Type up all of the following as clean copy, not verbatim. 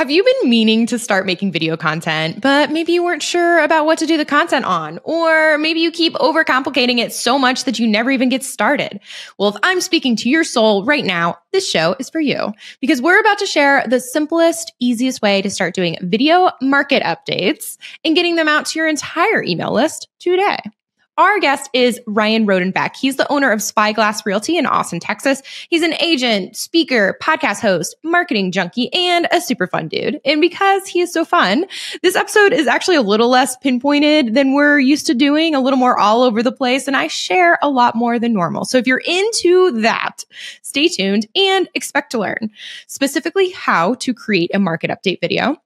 Have you been meaning to start making video content, but maybe you weren't sure about what to do the content on? Or maybe you keep overcomplicating it so much that you never even get started? Well, if I'm speaking to your soul right now, this show is for you because we're about to share the simplest, easiest way to start doing video market updates and getting them out to your entire email list today. Our guest is Ryan Rodenbeck. He's the owner of Spyglass Realty in Austin, Texas. He's an agent, speaker, podcast host, marketing junkie, and a super fun dude. And because he is so fun, this episode is actually a little less pinpointed than we're used to doing, a little more all over the place, and I share a lot more than normal. So if you're into that, stay tuned and expect to learn specifically how to create a market update video,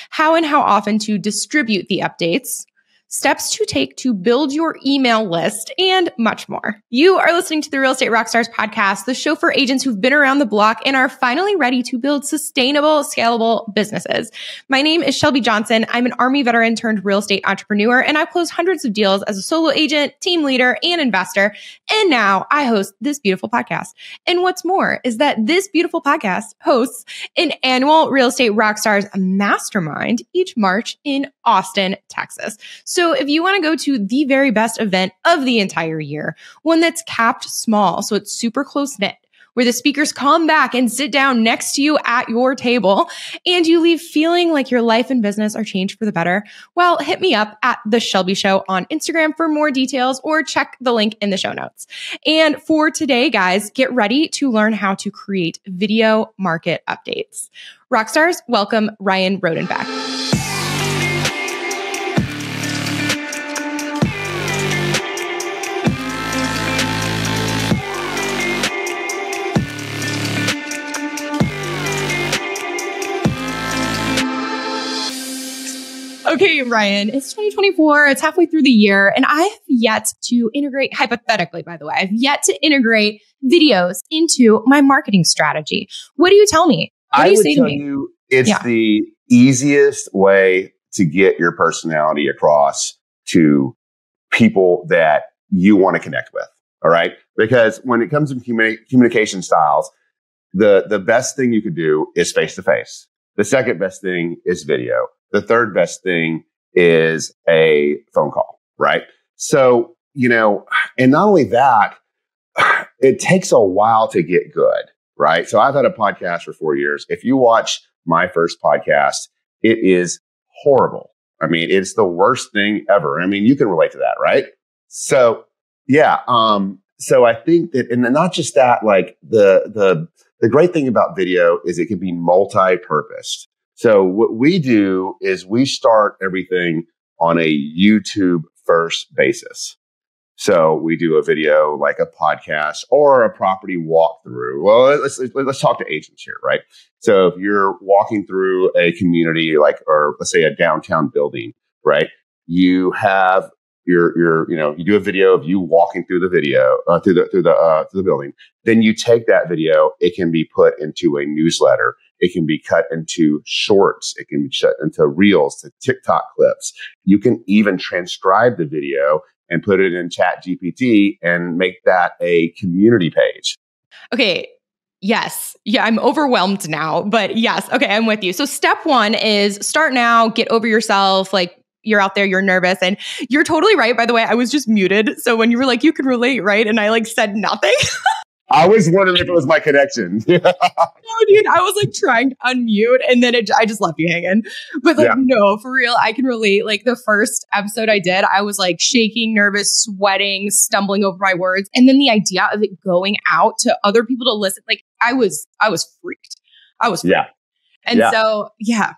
how and how often to distribute the updates, steps to take to build your email list, and much more. You are listening to the Real Estate Rockstars podcast, the show for agents who've been around the block and are finally ready to build sustainable, scalable businesses. My name is Shelby Johnson. I'm an Army veteran turned real estate entrepreneur, and I've closed hundreds of deals as a solo agent, team leader, and investor. And now I host this beautiful podcast. And what's more is that this beautiful podcast hosts an annual Real Estate Rockstars mastermind each March in Austin, Texas. So if you want to go to the very best event of the entire year, one that's capped small, so it's super close knit, where the speakers come back and sit down next to you at your table, and you leave feeling like your life and business are changed for the better, well, hit me up at The Shelby Show on Instagram for more details, or check the link in the show notes. And for today, guys, get ready to learn how to create video market updates. Rockstars, welcome Ryan Rodenbeck. Okay, Ryan, it's 2024. It's halfway through the year, and I have yet to integrate, hypothetically, by the way, I've yet to integrate videos into my marketing strategy. What do you tell me? What do you say to me? You it's the easiest way to get your personality across to people that you want to connect with. All right. Because when it comes to communication styles, the best thing you could do is face to face. The second best thing is video. The third best thing is a phone call, right? So, and not only that, it takes a while to get good, right? So I've had a podcast for 4 years. If you watch my first podcast, it is horrible. I mean, it's the worst thing ever. I mean, you can relate to that, right? So, yeah. So I think that, and not just that, like the great thing about video is it can be multi-purposed. So what we do is we start everything on a YouTube first basis. So we do a video like a podcast or a property walkthrough. Well, let's talk to agents here, right? So if you're walking through a community or let's say a downtown building, right? You have you do a video of you walking through the video through the building. Then you take that video. It can be put into a newsletter. It can be cut into shorts. It can be cut into reels, to TikTok clips. You can even transcribe the video and put it in Chat GPT and make that a community page. Okay. Yes. Yeah, I'm overwhelmed now, but yes. Okay, I'm with you. So step one is start now, get over yourself. Like, you're out there, you're nervous, and you're totally right. By the way, I was just muted. So when you were like, you can relate, right? And I said nothing. I was wondering if it was my connection. No, dude, I was trying to unmute, and then I just left you hanging. But no, for real, I can relate. The first episode I did, I was shaking, nervous, sweating, stumbling over my words. And then the idea of it going out to other people to listen, I was freaked. I was freaked. Yeah. And so, yeah.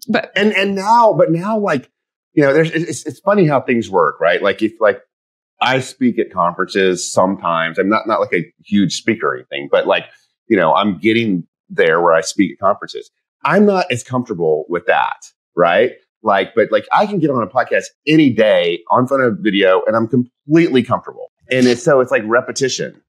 But now, it's funny how things work, right? If I speak at conferences sometimes. I'm not like a huge speaker or anything, but I'm getting there where I speak at conferences. I'm not as comfortable with that, right? But I can get on a podcast any day on front of video and I'm completely comfortable. And it's like repetition.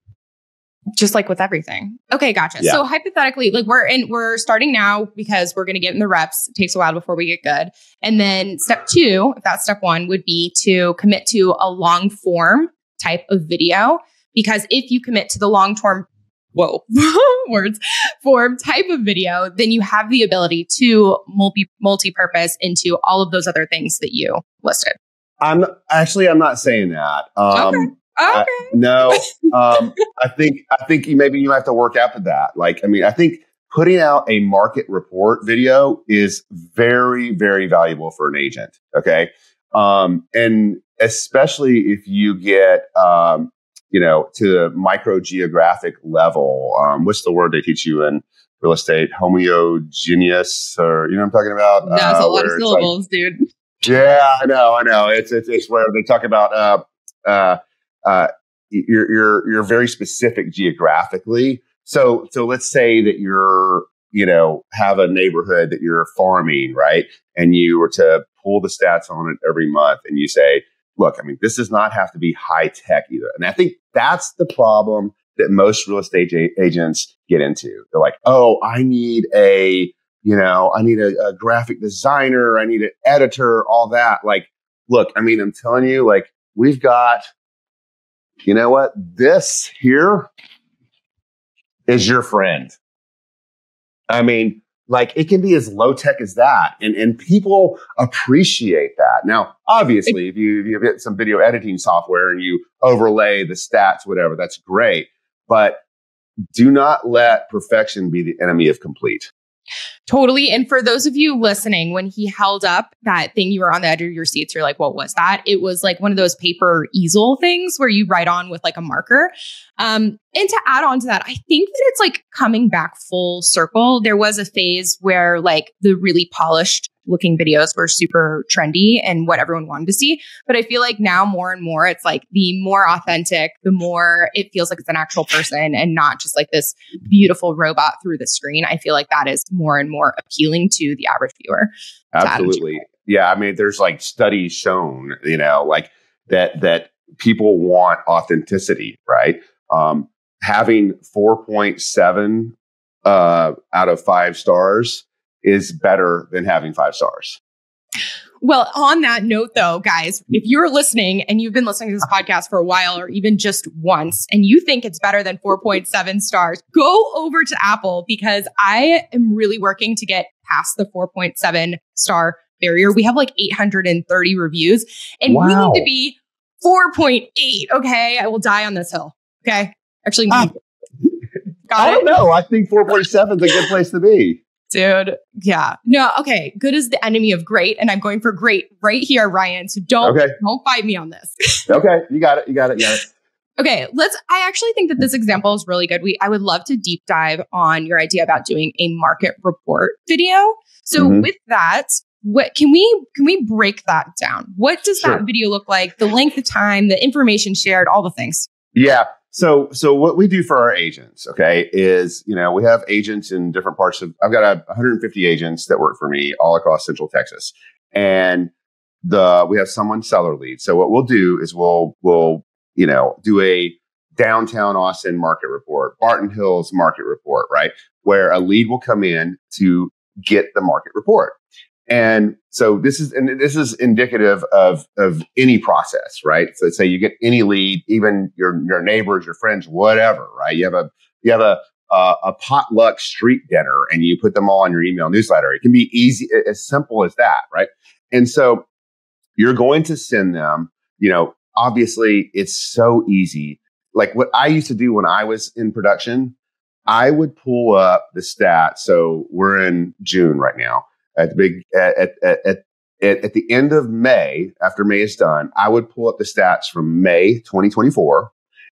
Just like with everything. Okay, gotcha. Yeah. So hypothetically, we're starting now because we're going to get in the reps. It takes a while before we get good. And then step two, if that's step one, would be to commit to a long form type of video. Because if you commit to the long term whoa, words, form type of video, then you have the ability to multi-purpose into all of those other things that you listed. I'm not saying that. Okay. No, I think maybe you have to work after that. I think putting out a market report video is very, very valuable for an agent. Okay. And especially if you get, to the micro geographic level, what's the word they teach you in real estate? Homogeneous, or, you know what I'm talking about? That's a lot of syllables, dude. Yeah, I know. It's where they talk about, you're very specific geographically. So let's say that you're, have a neighborhood that you're farming, right? And you were to pull the stats on it every month and you say, look, this does not have to be high tech either. And I think that's the problem that most real estate agents get into. They're like, oh, I need a graphic designer. I need an editor, all that. Look, I'm telling you, we've got, you know what? This here is your friend. It can be as low tech as that. And people appreciate that. Now, obviously, if you get some video editing software and you overlay the stats, whatever, that's great. But do not let perfection be the enemy of complete. Totally. And for those of you listening, when he held up that thing, you were on the edge of your seats. You're like, what was that? It was like one of those paper easel things where you write on with like a marker. And to add on to that, I think that it's like coming back full circle. There was a phase where like the really polished looking videos were super trendy and what everyone wanted to see. But I feel like now more and more, it's like the more authentic, the more it feels like it's an actual person and not just like this beautiful robot through the screen. I feel like that is more and more appealing to the average viewer. Absolutely. Yeah. There's like studies shown, that people want authenticity, right? Having 4.7 out of 5 stars is better than having 5 stars. Well, on that note, though, guys, if you're listening and you've been listening to this podcast for a while or even just once, and you think it's better than 4.7 stars, go over to Apple, because I am really working to get past the 4.7 star barrier. We have like 830 reviews and we need to be 4.8. Okay. I will die on this hill. Okay. Actually, I don't know. I think 4.7 is a good place to be. Dude, yeah. No, okay. Good is the enemy of great. And I'm going for great right here, Ryan. So don't fight me on this. Okay. You got it. Okay. I actually think that this example is really good. I would love to deep dive on your idea about doing a market report video. So with that, what can we break that down? What does that video look like? The length of time, the information shared, all the things. Yeah. So what we do for our agents, okay, is, we have agents in different parts I've got 150 agents that work for me all across Central Texas. And we have someone seller lead. So what we'll do is we'll do a downtown Austin market report, Barton Hills market report, right? Where a lead will come in to get the market report. And so this is indicative of any process, right? So say you get any lead, even your neighbors, your friends, whatever, right? You have a potluck street dinner and you put them all on your email newsletter. It can be easy, as simple as that, right? And so you're going to send them, obviously it's so easy. Like what I used to do when I was in production, I would pull up the stats. So we're in June right now. At the end of May, after May is done, I would pull up the stats from May 2024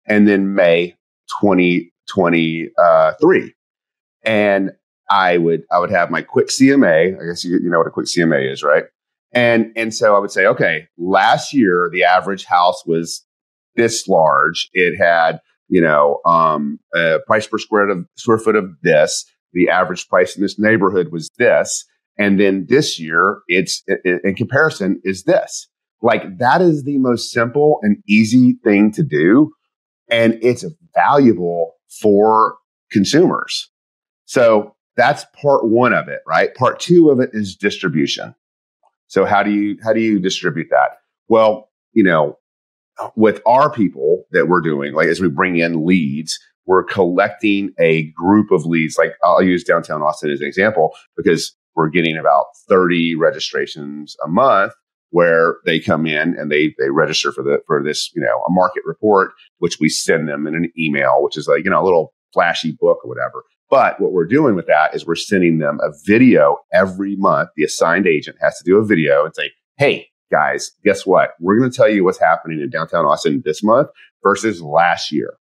and then May 2023. And I would have my quick CMA. I guess you know what a quick CMA is, right? And so I would say, okay, last year the average house was this large. It had, a price per square foot of this. The average price in this neighborhood was this. And then this year, it's in comparison is this. Like that is the most simple and easy thing to do. And it's valuable for consumers. So that's part one of it, right? Part two of it is distribution. So how do you distribute that? Well, with our people that we're doing, like as we bring in leads, we're collecting a group of leads. Like I'll use downtown Austin as an example because we're getting about 30 registrations a month where they come in and they register for this, a market report, which we send them in an email, which is like, a little flashy book or whatever. But what we're doing with that is we're sending them a video every month. The assigned agent has to do a video and say, hey, guys, guess what? We're going to tell you what's happening in downtown Austin this month versus last year.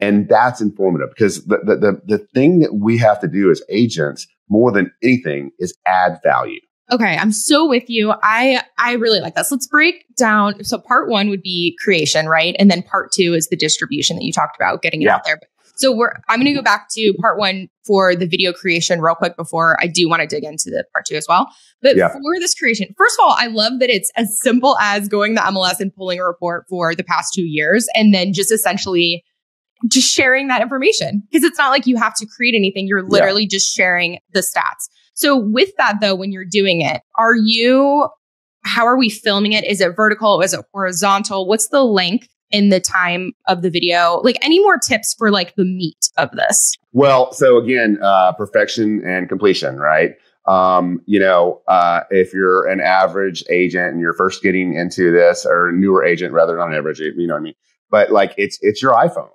And that's informative because the thing that we have to do as agents more than anything is add value. Okay, I'm so with you. I really like this. Let's break down. So part one would be creation, right? And then part two is the distribution that you talked about, getting it out there. So I'm going to go back to part one for the video creation real quick before I do want to dig into the part two as well. But for this creation, first of all, I love that it's as simple as going to the MLS and pulling a report for the past 2 years and then just essentially just sharing that information because it's not like you have to create anything. You're literally just sharing the stats. So with that though, when you're doing it, how are we filming it? Is it vertical? Is it horizontal? What's the length in the time of the video? Like any more tips for like the meat of this? Well, so again, perfection and completion, right? If you're an average agent and you're first getting into this or a newer agent rather than an average, you know what I mean? But like it's your iPhone.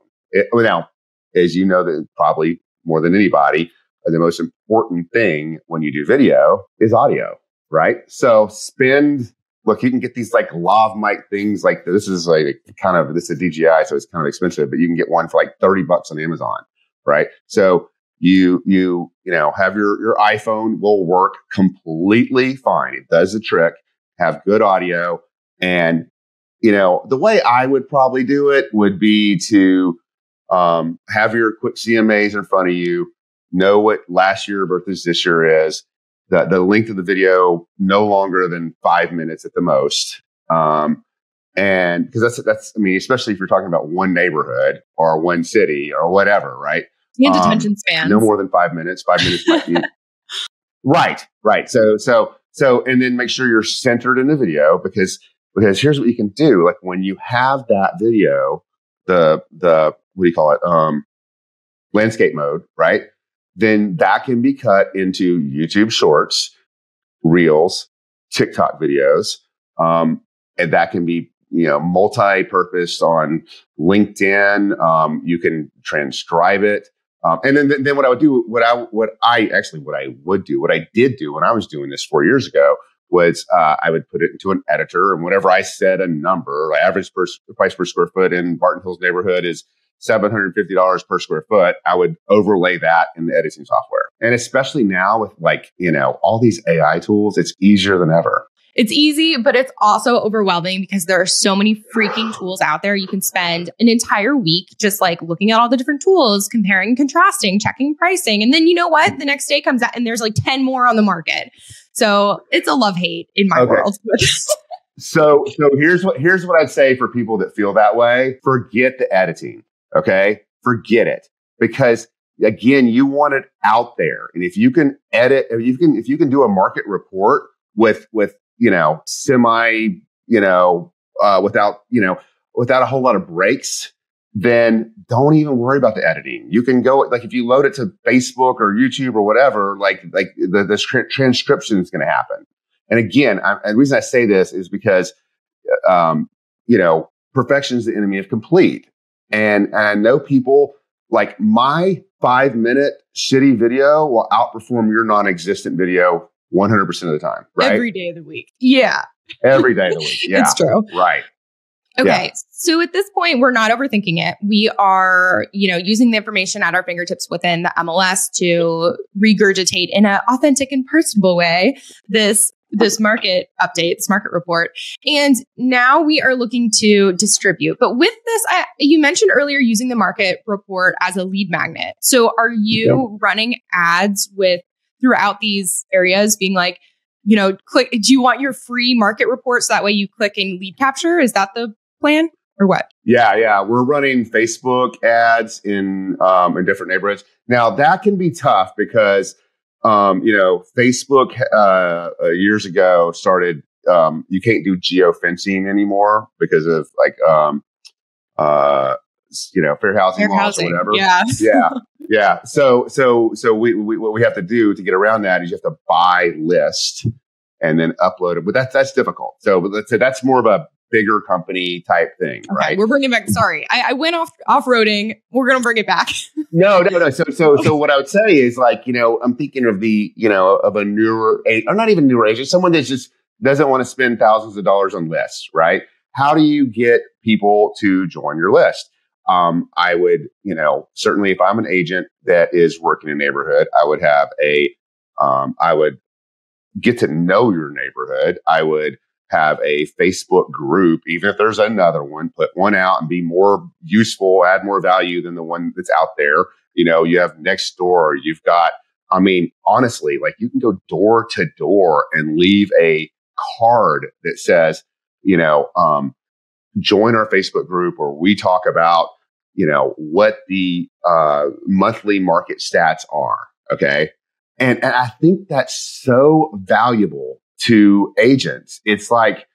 Now, as you know, that probably more than anybody, the most important thing when you do video is audio, right? So look, you can get these like lav mic things like this is like this is a DJI, so it's kind of expensive, but you can get one for like $30 on Amazon, right? So you have your iPhone will work completely fine. It does the trick, have good audio. And, the way I would probably do it would be to have your quick CMAs in front of you, know what last year versus this year is, the length of the video no longer than 5 minutes at the most. And because that's, especially if you're talking about one neighborhood or one city or whatever, right? And attention spans. No more than 5 minutes. 5 minutes might be right. So, and then make sure you're centered in the video because here's what you can do. Like when you have that video, the what do you call it? Landscape mode, right? Then that can be cut into YouTube Shorts, Reels, TikTok videos, and that can be multi-purpose on LinkedIn. You can transcribe it, and then what I did do when I was doing this 4 years ago was I would put it into an editor, and whenever I said a number, average price per square foot in Barton Hills neighborhood is $750 per square foot, I would overlay that in the editing software. And especially now with all these AI tools, it's easier than ever. It's easy, but it's also overwhelming because there are so many freaking tools out there. You can spend an entire week just like looking at all the different tools, comparing, contrasting, checking pricing. And then you know what? The next day comes out and there's like 10 more on the market. So it's a love-hate in my world. So here's what I'd say for people that feel that way. Forget the editing. Okay. Forget it. Because again, you want it out there. And if you can edit, if you can do a market report with semi, without a whole lot of breaks, then don't even worry about the editing. You can go, like, if you load it to Facebook or YouTube or whatever, the transcription is going to happen. And again, the reason I say this is because, perfection is the enemy of complete. And I know people like my 5-minute shitty video will outperform your non-existent video 100% of the time, right? Every day of the week. Yeah. Every day of the week. Yeah. It's true. Right. Okay. Yeah. So at this point, we're not overthinking it. We are, using the information at our fingertips within the MLS to regurgitate in an authentic and personable way this market update, this market report. And now we are looking to distribute. But with this, you mentioned earlier using the market report as a lead magnet. So are you running ads throughout these areas being like, click, do you want your free market report so that way you click and lead capture? Is that the plan or what? Yeah. We're running Facebook ads in different neighborhoods. Now that can be tough because Facebook years ago started, you can't do geofencing anymore because of fair housing laws or whatever. Yeah. Yeah. So we what we have to do to get around that is you have to buy list and then upload it. But that's difficult. So let's say that's more of a bigger company type thing, Okay, right? we're bringing back. Sorry, I went off-roading. We're going to bring it back. No. So what I would say is I'm thinking of of a newer age, or not even newer age, someone that just doesn't want to spend thousands of dollars on lists, right? How do you get people to join your list? I would, certainly if I'm an agent that is working in a neighborhood, I would have I would get to know your neighborhood. I would have a Facebook group, even if there's another one, put one out and be more useful, add more value than the one that's out there. You have next door, you've got, honestly, you can go door to door and leave a card that says, join our Facebook group where we talk about, what the monthly market stats are. Okay. And I think that's so valuable to agents. It's like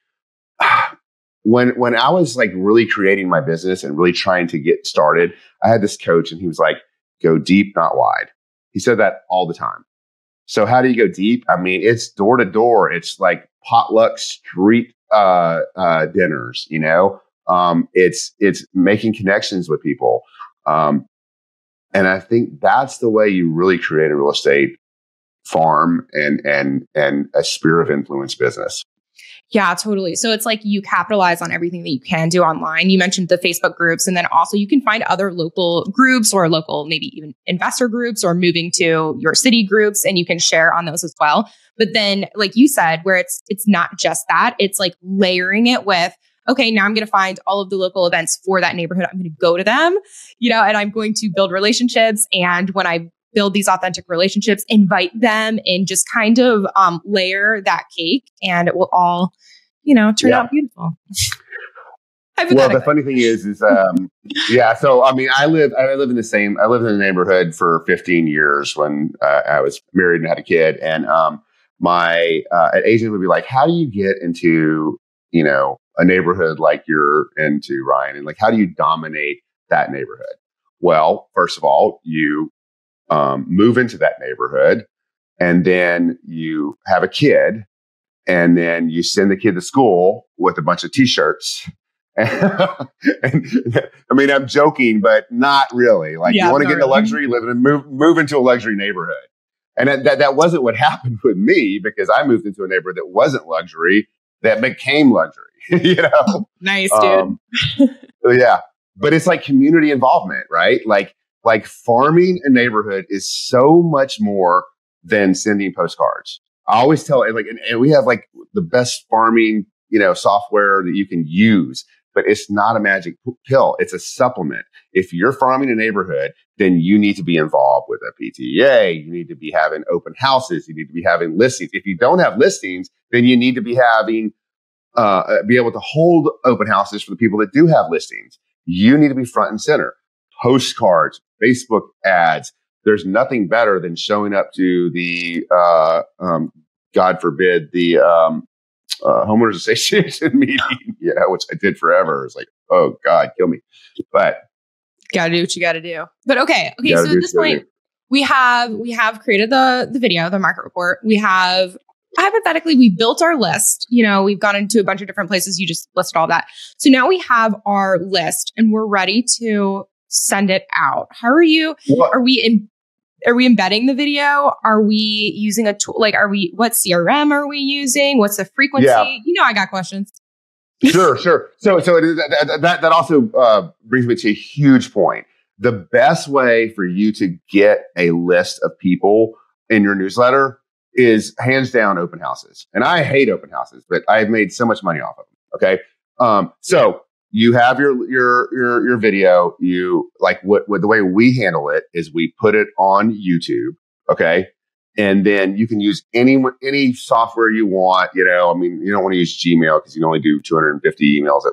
when I was really creating my business and really trying to get started, I had this coach and he was like, go deep, not wide. He said that all the time. So how do you go deep? It's door to door. It's like potluck street dinners, it's making connections with people. And I think that's the way you really create a real estate farm and a sphere of influence business. Yeah, totally. So it's like you capitalize on everything that you can do online. You mentioned the Facebook groups, and then also you can find other local groups or local, maybe even investor groups or moving to your city groups, and you can share on those as well. But then, like you said, where it's not just that, it's like layering it with, okay, now I'm going to find all of the local events for that neighborhood. I'm going to go to them, and I'm going to build relationships. And when I build these authentic relationships, invite them and just kind of layer that cake, and it will all, turn out beautiful. Well, the funny thing is yeah. So, I lived in the neighborhood for 15 years when I was married and had a kid. And my an agent would be like, how do you get into, a neighborhood like you're into, Ryan? And how do you dominate that neighborhood? Well, first of all, you move into that neighborhood, and then you have a kid, and then you send the kid to school with a bunch of t-shirts. And I'm joking, but not really. You want to get into luxury, move into a luxury neighborhood. And that wasn't what happened with me, because I moved into a neighborhood that wasn't luxury, that became luxury, Nice, dude. Yeah. But it's like community involvement, right? Like farming a neighborhood is so much more than sending postcards. I always tell it, and we have the best farming, software that you can use, but it's not a magic pill. It's a supplement. If you're farming a neighborhood, then you need to be involved with a PTA. You need to be having open houses. You need to be having listings. If you don't have listings, then you need to be having, be able to hold open houses for the people that do have listings. You need to be front and center. Postcards, Facebook ads. There's nothing better than showing up to the, God forbid, the homeowners association meeting, which I did forever. It's like, oh God, kill me. But gotta do what you gotta do. But okay. So at this point, we have created the video, the market report. We have, hypothetically, we built our list. We've gone into a bunch of different places. You just listed all that. So now we have our list and we're ready to send it out. How are you? What? Are we embedding the video? Are we using a tool? What CRM are we using? What's the frequency? Yeah. I got questions. Sure. So that also brings me to a huge point. The best way for you to get a list of people in your newsletter is hands down open houses. And I hate open houses, but I've made so much money off of them. Okay. So you have your video. You what the way we handle it is we put it on YouTube. Okay. And then you can use any software you want. You don't want to use Gmail because you can only do 250 emails.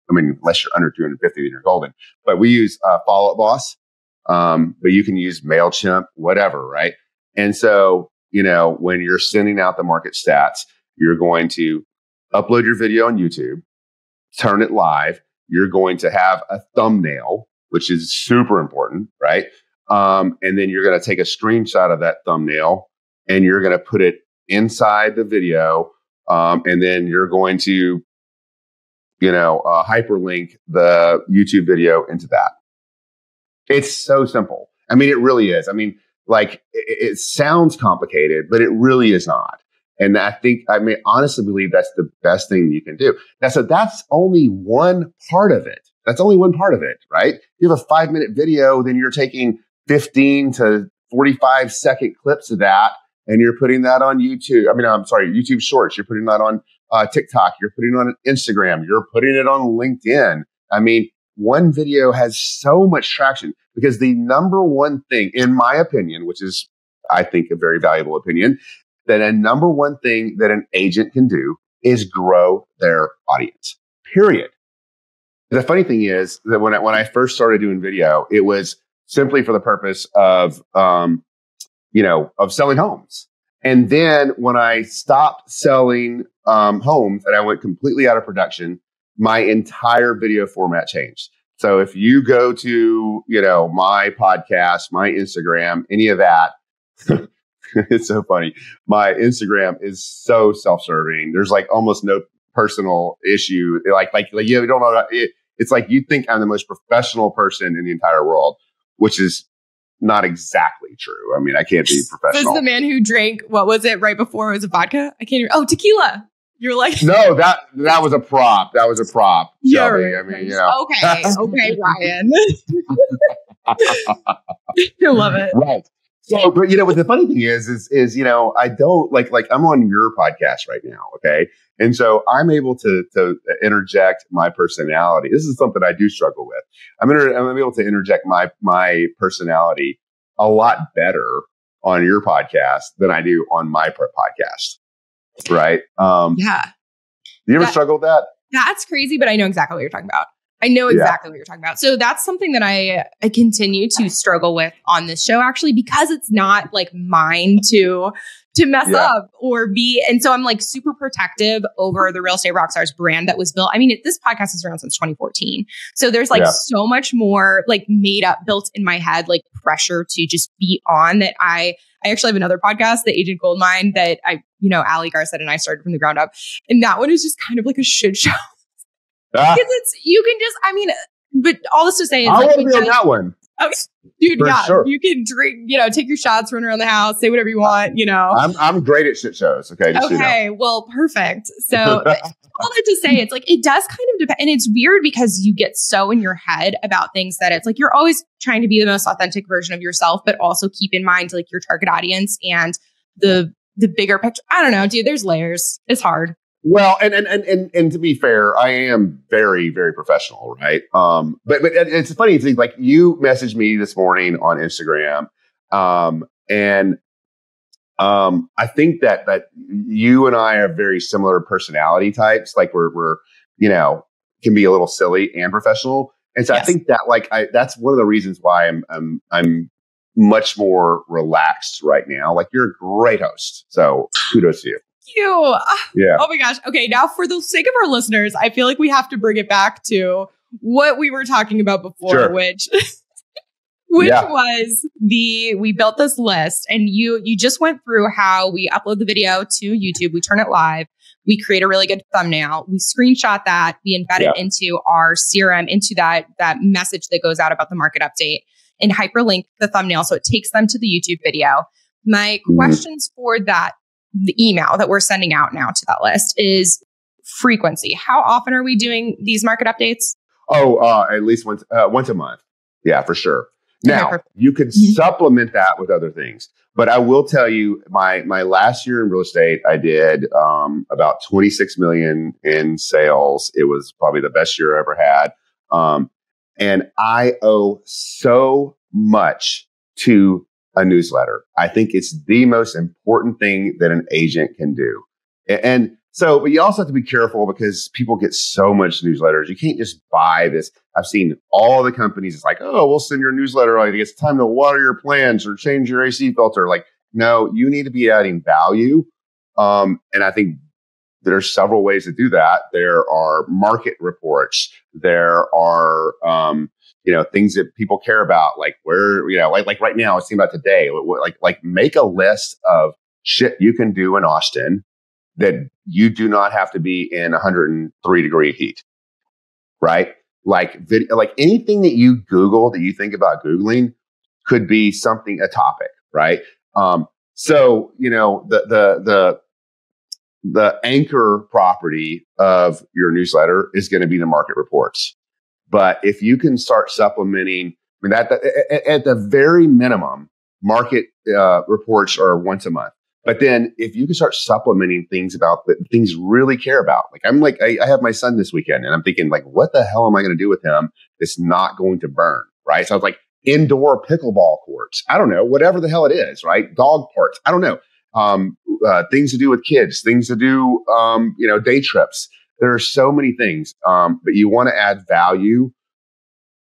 Unless you're under 250, then you're golden. But we use Follow Up Boss. But you can use MailChimp, whatever, right? And so, when you're sending out the market stats, you're going to upload your video on YouTube, turn it live. You're going to have a thumbnail, which is super important, right? And then you're going to take a screenshot of that thumbnail and you're going to put it inside the video. And then you're going to, hyperlink the YouTube video into that. It's so simple. I mean, it really is. I mean, it sounds complicated, but it really is not. And I honestly believe that's the best thing you can do. Now, so that's only one part of it. That's only one part of it, right? You have a 5-minute video, then you're taking 15 to 45-second clips of that, and you're putting that on YouTube. YouTube Shorts. You're putting that on TikTok. You're putting it on Instagram. You're putting it on LinkedIn. I mean, one video has so much traction because the number one thing, in my opinion, which is, I think, a very valuable opinion, that a number one thing that an agent can do is grow their audience, period. The funny thing is that when I first started doing video, it was simply for the purpose of selling homes. And then when I stopped selling homes and I went completely out of production, my entire video format changed. So if you go to, my podcast, my Instagram, any of that, it's so funny. My Instagram is so self-serving. There's almost no personal issue. You don't know about it. It's like you think I'm the most professional person in the entire world, which is not exactly true. I mean, I can't be professional. This is the man who drank, what was it right before it was a vodka? I can't even. Oh, tequila. You're like, no, that was a prop. That was a prop. Shelby. I mean, Okay, Ryan. I love it. Right. So, but what the funny thing is I don't like I'm on your podcast right now. Okay. And so I'm able to interject my personality. This is something I do struggle with. I'm able to interject my personality a lot better on your podcast than I do on my podcast. Right. Yeah. You ever struggle with that? That's crazy, but I know exactly what you're talking about. I know exactly what you're talking about. So that's something that I continue to struggle with on this show, actually, because it's not mine to mess up or be. And so I'm super protective over the Real Estate Rockstars brand that was built. I mean, this podcast is around since 2014. So there's so much more made up, built in my head, pressure to just be on that. I actually have another podcast, The Agent Goldmine, that Ali Garcet and I started from the ground up. And that one is just kind of like a shit show. Because but all this to say is I want to be on that one. Okay, dude, sure. You can drink, take your shots, run around the house, say whatever you want, I'm great at shit shows. Okay. Well, perfect. So all that to say, it's it does kind of depend. And it's weird because you get so in your head about things that it's you're always trying to be the most authentic version of yourself, but also keep in mind your target audience and the bigger picture. I don't know, dude, there's layers. It's hard. Well, and to be fair, I am very, very professional, right? But it's funny thing. You messaged me this morning on Instagram, and I think that you and I are very similar personality types. We're can be a little silly and professional, and so yes. I think that that's one of the reasons why I'm much more relaxed right now. You're a great host, so kudos to you. You. Yeah. Oh my gosh. Okay. Now, for the sake of our listeners, I feel like we have to bring it back to what we were talking about before, sure. which was we built this list, and you just went through how we upload the video to YouTube, we turn it live, we create a really good thumbnail, we screenshot that, we embed it into our CRM, into that message that goes out about the market update, and hyperlink the thumbnail so it takes them to the YouTube video. My questions for that, the email that we're sending out now to that list, is frequency. How often are we doing these market updates? At least once a month. Yeah, for sure. Now, you can supplement that with other things, but I will tell you, my last year in real estate, I did about 26 million in sales. It was probably the best year I ever had. And I owe so much to a newsletter. I think it's the most important thing that an agent can do. And so, but you also have to be careful because people get so much newsletters. You can't just buy this. I've seen all the companies. It's we'll send your newsletter. It's time to water your plants or change your AC filter. No, you need to be adding value. And I think there are several ways to do that. There are market reports. There are, things that people care about, like where, like right now, I was thinking about today, like make a list of shit you can do in Austin that you do not have to be in 103-degree heat, right? Like anything that you Google that you think about Googling could be a topic, right? So, the anchor property of your newsletter is going to be the market reports. But if you can start supplementing, I mean, at the very minimum, market reports are once a month. But then if you can start supplementing things about the things you really care about, I have my son this weekend and I'm thinking like, what the hell am I going to do with him that's not going to burn, right? So I was like, indoor pickleball courts. I don't know, whatever the hell it is, right? Dog parks. I don't know. Things to do with kids, things to do, day trips. There are so many things, but you want to add value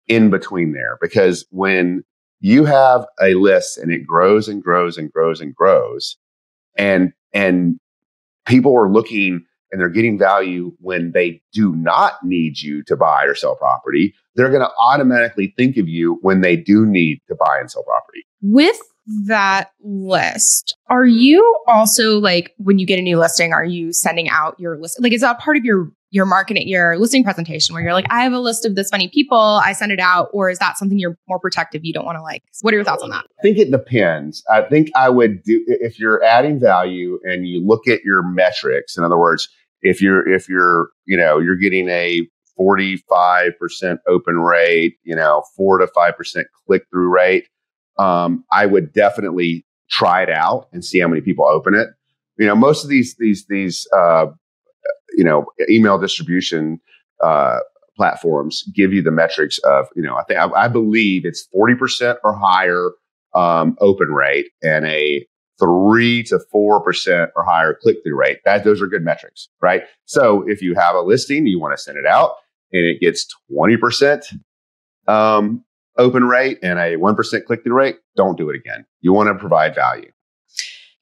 in between there, because when you have a list and it grows and grows and grows and grows, and people are looking and they're getting value when they do not need you to buy or sell property, they're going to automatically think of you when they do need to buy and sell property. With that list, are you also like, when you get a new listing, are you sending out your list? Like, is that part of your marketing, your listing presentation where you're like, I have a list of this many people, I send it out? Or is that something you're more protective? You don't want to like, what are your thoughts on that? I think it depends. I think I would do, if you're adding value and you look at your metrics, in other words, if you're getting a 45% open rate, 4 to 5% click-through rate, I would definitely try it out and see how many people open it. Most of these email distribution platforms give you the metrics of, I believe it's 40% or higher open rate and a 3 to 4% or higher click-through rate. Those are good metrics, right? So if you have a listing, you want to send it out and it gets 20% open rate and a 1% click-through rate, don't do it again. You want to provide value.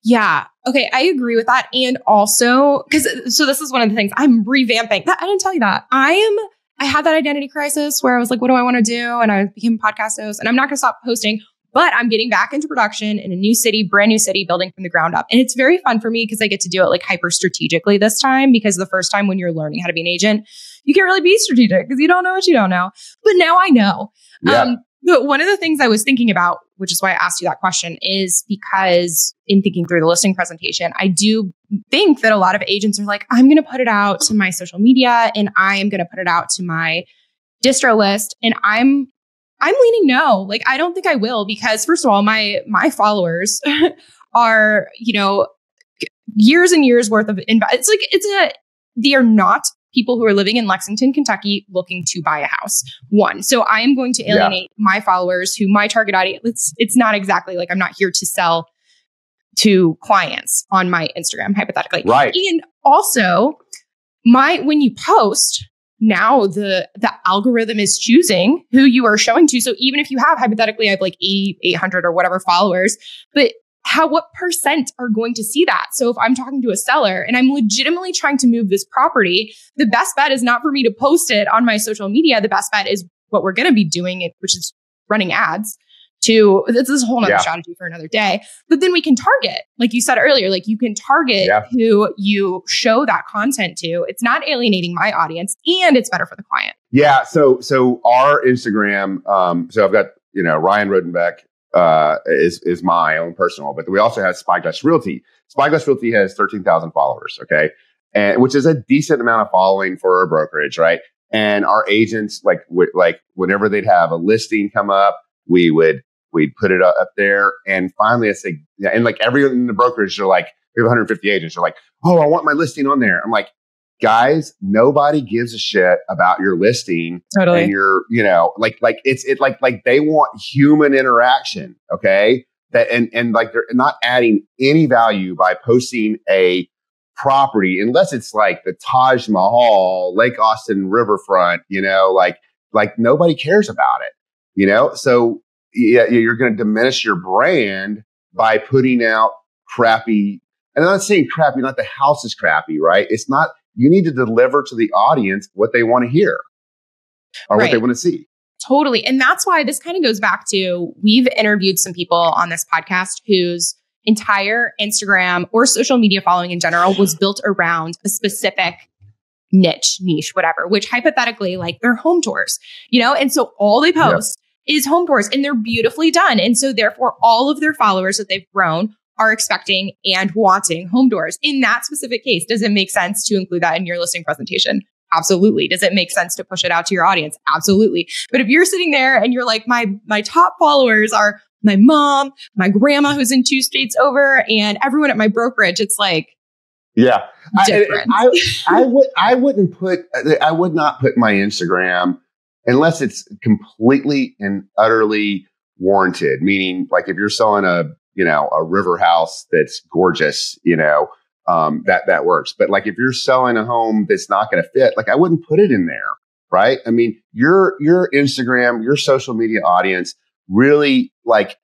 Yeah. Okay. I agree with that. And also, so this is one of the things I'm revamping. I didn't tell you that. I had that identity crisis where I was like, what do I want to do? And I became a podcast host, and I'm not going to stop hosting, but I'm getting back into production in a new city, brand new city, building from the ground up. And it's very fun for me because I get to do it like hyper strategically this time, because the first time when you're learning how to be an agent, you can't really be strategic because you don't know what you don't know. But now I know. Yeah. But one of the things I was thinking about, which is why I asked you that question, is because in thinking through the listing presentation, I do think that a lot of agents are like, I'm going to put it out to my social media and I am going to put it out to my distro list. And I'm leaning no. Like, I don't think I will, because first of all, my followers are, years and years worth of they are not people who are living in Lexington, Kentucky, looking to buy a house. One. So I am going to alienate my followers, who my target audience, it's not exactly like I'm not here to sell to clients on my Instagram, hypothetically. Right. And also when you post, now the algorithm is choosing who you are showing to. So even if you have, hypothetically, I have like 800 or whatever followers, but what percent are going to see that? So if I'm talking to a seller and I'm legitimately trying to move this property, the best bet is not for me to post it on my social media. The best bet is what we're going to be doing, which is running ads. This is a whole nother strategy for another day. But then we can target, like you said earlier, like you can target who you show that content to. It's not alienating my audience, and it's better for the client. Yeah. So our Instagram, so I've got, Ryan Rodenbeck, is my own personal, but we also have Spyglass Realty. Spyglass Realty has 13,000 followers. Okay. And which is a decent amount of following for a brokerage. Right. And our agents, like whenever they'd have a listing come up, we'd put it up there. And finally I say, and like everyone in the brokerage, they're like, we have 150 agents. They're like, oh, I want my listing on there. I'm like, guys, nobody gives a shit about your listing. Totally. And your, like they want human interaction. Okay. And like they're not adding any value by posting a property unless it's like the Taj Mahal, Lake Austin riverfront, like nobody cares about it, so yeah, you're going to diminish your brand by putting out crappy. And I'm not saying crappy, not the house is crappy, right? It's not, you need to deliver to the audience what they want to hear or what they want to see. Totally. And that's why this kind of goes back to, we've interviewed some people on this podcast whose entire Instagram or social media following in general was built around a specific niche, whatever, which hypothetically, like, they're home tours, and so all they post is home tours, and they're beautifully done. And so therefore all of their followers that they've grown are expecting and wanting home tours. In that specific case, does it make sense to include that in your listing presentation? Absolutely. Does it make sense to push it out to your audience? Absolutely. But if you're sitting there and you're like, my top followers are my mom, my grandma who's in 2 states over, and everyone at my brokerage, it's like, yeah, different. I would not put my Instagram unless it's completely and utterly warranted. Meaning, like, if you're selling a river house that's gorgeous, that works. But like, if you're selling a home that's not going to fit, like, I wouldn't put it in there, right? I mean, your Instagram, your social media audience really, like,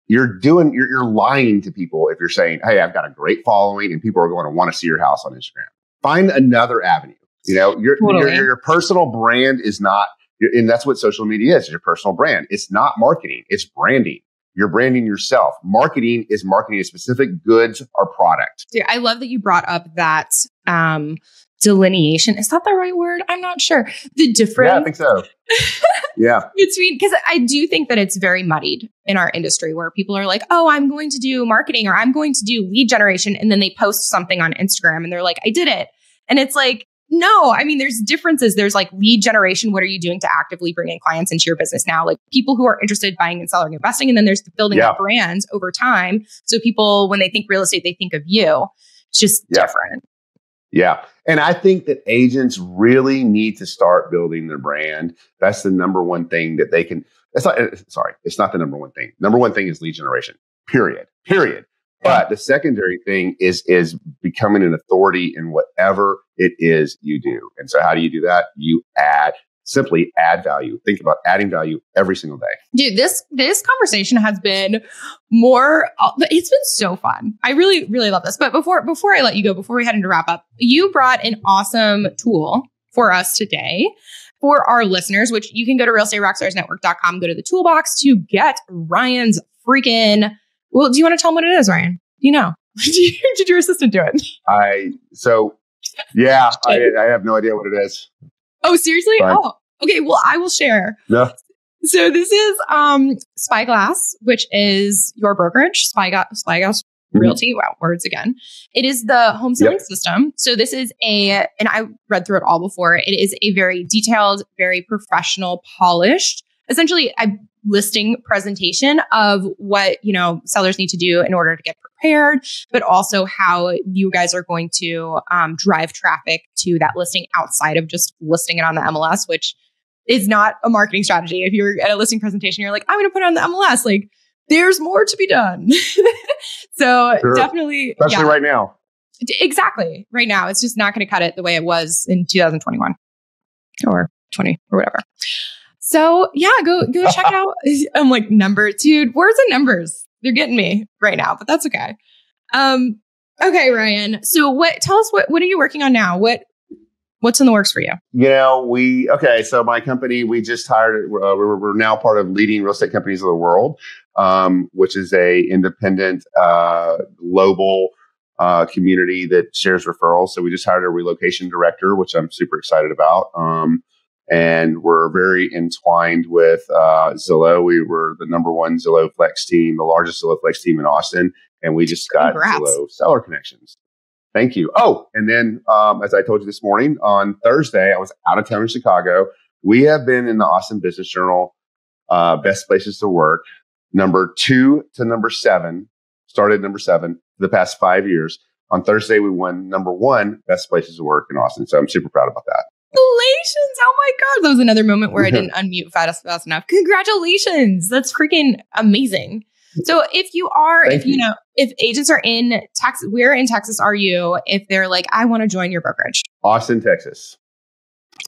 you're lying to people if you're saying, hey, I've got a great following and people are going to want to see your house on Instagram. Find another avenue. Your personal brand is not, and that's what social media is your personal brand. It's not marketing, it's branding. You're branding yourself. Marketing is marketing a specific goods or product. Dude, I love that you brought up that delineation. Is that the right word? I'm not sure. The difference. Yeah, I think so. Yeah. Because I do think that it's very muddied in our industry, where people are like, oh, I'm going to do marketing, or I'm going to do lead generation. And then they post something on Instagram and they're like, I did it. And it's like, no, I mean, there's differences. There's like lead generation. What are you doing to actively bring in clients into your business now? Like, people who are interested in buying and selling, investing. And then there's the building up brands over time. So people, when they think real estate, they think of you. It's just different. Yeah. And I think that agents really need to start building their brand. That's the number one thing that they can. It's not the number one thing. Number one thing is lead generation, period. But the secondary thing is becoming an authority in whatever it is you do. And so how do you do that? You simply add value. Think about adding value every single day. Dude, this conversation has been it's been so fun. I really, really love this. But before I let you go, before we head into wrap up, you brought an awesome tool for us today for our listeners, which you can go to realestaterockstarsnetwork.com, go to the toolbox to get Ryan's freaking. Well, do you want to tell them what it is, Ryan? Do you know? Did your assistant do it? I have no idea what it is. Oh, seriously? Fine. Oh, okay. Well, I will share. Yeah. So this is Spyglass, which is your brokerage, Spyglass Realty. Wow, words again. It is the home selling system. So this is and I read through it all before. It is a very detailed, very professional, polished, essentially a listing presentation of what, sellers need to do in order to get prepared, but also how you guys are going to drive traffic to that listing outside of just listing it on the MLS, which is not a marketing strategy. If you're at a listing presentation, you're like, I'm going to put it on the MLS. Like, there's more to be done. So definitely, especially right now. Exactly. Right now, it's just not going to cut it the way it was in 2021 or 20 or whatever. So yeah, go check out. I'm like, dude, words and numbers. They're getting me right now, but that's okay. Okay, Ryan. So tell us what are you working on now? What's in the works for you? So my company, we just hired, we're now part of leading real estate companies of the world, which is a independent, global, community that shares referrals. So we just hired a relocation director, which I'm super excited about. And we're very entwined with Zillow. We were the number one Zillow Flex team, the largest Zillow Flex team in Austin. And we just got Zillow seller connections. Thank you. Oh, and then as I told you this morning, on Thursday, I was out of town in Chicago. We have been in the Austin Business Journal Best Places to Work, number 2 to number 7, started number 7 for the past 5 years. On Thursday, we won number 1 Best Places to Work in Austin. So I'm super proud about that. Congratulations. Oh my God. That was another moment where I didn't unmute fast enough. Congratulations. That's freaking amazing. So if if agents are in Texas, where in Texas are you? If they're like, I want to join your brokerage. Austin, Texas.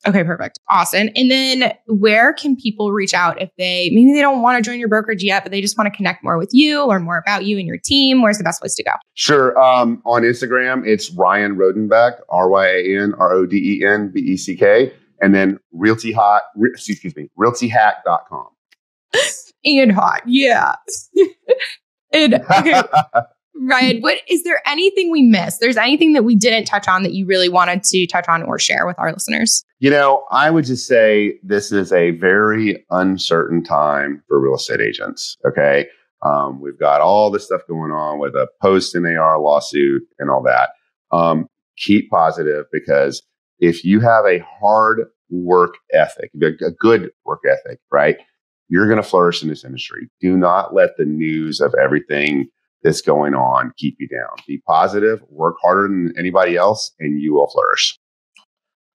Okay, perfect. Austin. And then where can people reach out if maybe they don't want to join your brokerage yet, but they just want to connect more with you or more about you and your team? Where's the best place to go? Sure. On Instagram, it's Ryan Rodenbeck, RyanRodenbeck. and then realtyhack.com. And hot. Yeah. And okay. Ryan, is there anything we missed? There's anything that we didn't touch on that you really wanted to touch on or share with our listeners? I would just say this is a very uncertain time for real estate agents. Okay. We've got all this stuff going on with a post-NAR lawsuit and all that. Keep positive, because if you have a hard work ethic, a good work ethic, right, you're going to flourish in this industry. Do not let the news of everything that's going on keep you down. Be positive, work harder than anybody else, and you will flourish.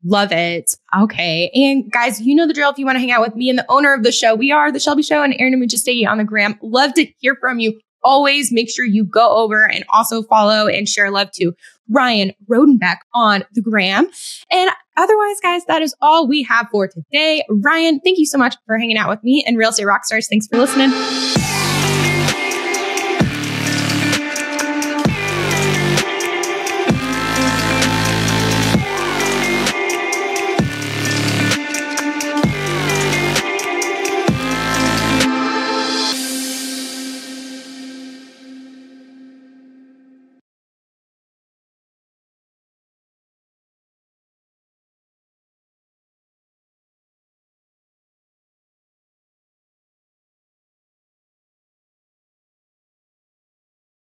Love it. Okay. And guys, you know the drill. If you want to hang out with me and the owner of the show, we are The Shelby Show and Aaron Amujistegi on the gram. Love to hear from you. Always make sure you go over and also follow and share love to Ryan Rodenbeck on the gram. And otherwise, guys, that is all we have for today. Ryan, thank you so much for hanging out with me. And Real Estate Rockstars, thanks for listening.